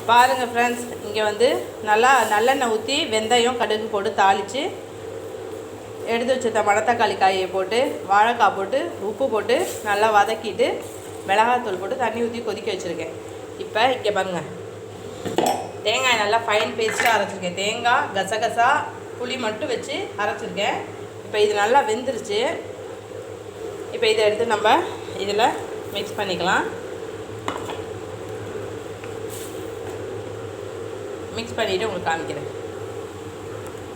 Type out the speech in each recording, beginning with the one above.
பாருங்கள் ஃப்ரெண்ட்ஸ், இங்கே வந்து நல்லெண்ணெய் ஊற்றி வெந்தயம் கடுகு போட்டு தாளித்து எடுத்து வச்சுருந்த மணத்தக்காளி காயை போட்டு வாழைக்காய் போட்டு உப்பு போட்டு நல்லா வதக்கிட்டு மிளகாத்தூள் போட்டு தண்ணி ஊற்றி கொதிக்க வச்சுருக்கேன். இப்போ இங்கே பாருங்கள், தேங்காய் நல்லா ஃபைன் பேஸ்ட்டாக அரைச்சிருக்கேன். தேங்காய் கசகசா புளி மட்டும் வச்சு அரைச்சிருக்கேன். இப்போ இது நல்லா வெந்துருச்சு. இப்போ இதை எடுத்து நம்ம இதில் மிக்ஸ் பண்ணிக்கலாம். மிக்ஸ் பண்ணிவிட்டு உங்களுக்கு காமிக்கிறேன்.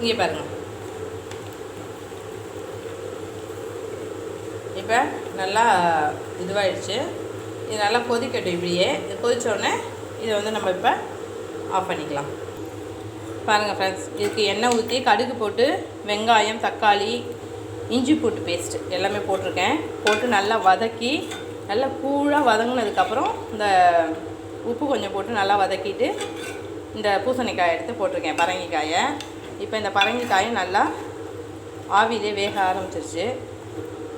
இங்கே பாருங்கள், இப்போ நல்லா இதுவாகிடுச்சு. இது நல்லா கொதிக்கட்டும். இப்படியே இது கொதித்தோடனே இதை வந்து நம்ம இப்போ ஆஃப் பண்ணிக்கலாம். பாருங்கள் ஃப்ரெண்ட்ஸ், இதுக்கு எண்ணெய் ஊற்றி கடுகு போட்டு வெங்காயம் தக்காளி இஞ்சி பூண்டு பேஸ்ட்டு எல்லாமே போட்டிருக்கேன். போட்டு நல்லா வதக்கி நல்லா கூழாக வதங்கினதுக்கப்புறம் இந்த உப்பு கொஞ்சம் போட்டு நல்லா வதக்கிட்டு இந்த பூசணிக்காயை எடுத்து போட்டிருக்கேன், பரங்கிக்காயை. இப்போ இந்த பரங்கிக்காயை நல்லா ஆவிலே வேக ஆரம்பிச்சிருச்சு.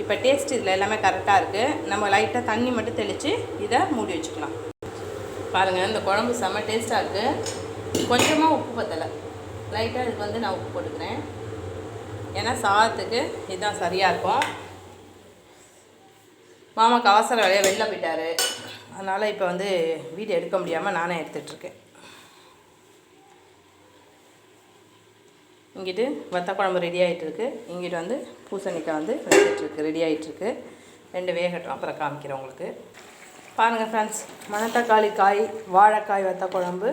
இப்போ டேஸ்ட் இதில் எல்லாமே கரெக்டாக இருக்குது. நம்ம லைட்டாக தண்ணி மட்டும் தெளித்து இதை மூடி வச்சுக்கலாம். பாருங்கள், இந்த குழம்பு செம்ம டேஸ்ட்டாக இருக்குது. கொஞ்சமாக உப்பு பத்தலை, லைட்டாக இதுக்கு வந்து நான் உப்பு போட்டுக்கிறேன். ஏன்னா சாதத்துக்கு இதுதான் சரியாக இருக்கும். மாமாக்கு அவசர வேலையை வெளில போயிட்டார். அதனால் இப்போ வந்து வீடியோ எடுக்க முடியாமல் நானே எடுத்துகிட்ருக்கேன். இங்கிட்டு வத்த குழம்பு ரெடி ஆகிட்டுருக்கு. இங்கிட்டு வந்து பூசணிக்காய் வந்து வச்சிட்ருக்கு, ரெடி ஆகிட்டுருக்கு. ரெண்டு வேகட்டும், அப்புறம் காமிக்கிறேன் உங்களுக்கு. பாருங்கள் ஃப்ரெண்ட்ஸ், மணத்தக்காளி காய் வாழைக்காய் வத்த குழம்பு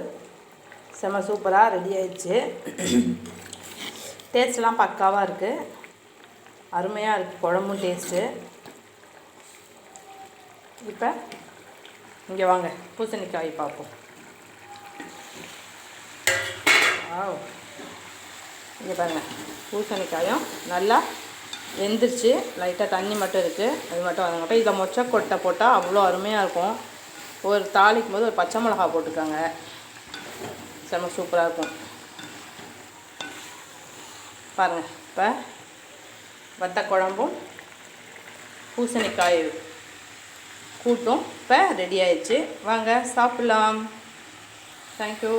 செம்ம சூப்பராக ரெடி ஆயிடுச்சு. டேஸ்ட்லாம் பக்காவாக இருக்குது, அருமையாக இருக்குது குழம்பும் டேஸ்ட்டு. இப்போ இங்கே வாங்க பூசணிக்காய் பார்ப்போம். இங்கே பாருங்கள், பூசணிக்காயும் நல்லா வெந்துருச்சு. லைட்டாக தண்ணி மட்டும் இருக்குது, அது மட்டும் வதங்கட்டும். இதை மொச்சக்கொட்டை போட்டால் அவ்வளோ அருமையாக இருக்கும். ஒரு தாளிக்கும் போது ஒரு பச்சை மிளகா போட்டுக்கோங்க, செம்ம சூப்பராக இருக்கும். பாருங்கள், இப்போ வத்த குழம்பும் பூசணிக்காய் கூட்டும் இப்போ ரெடி ஆயிடுச்சு. வாங்க சாப்பிட்லாம். தேங்க்யூ.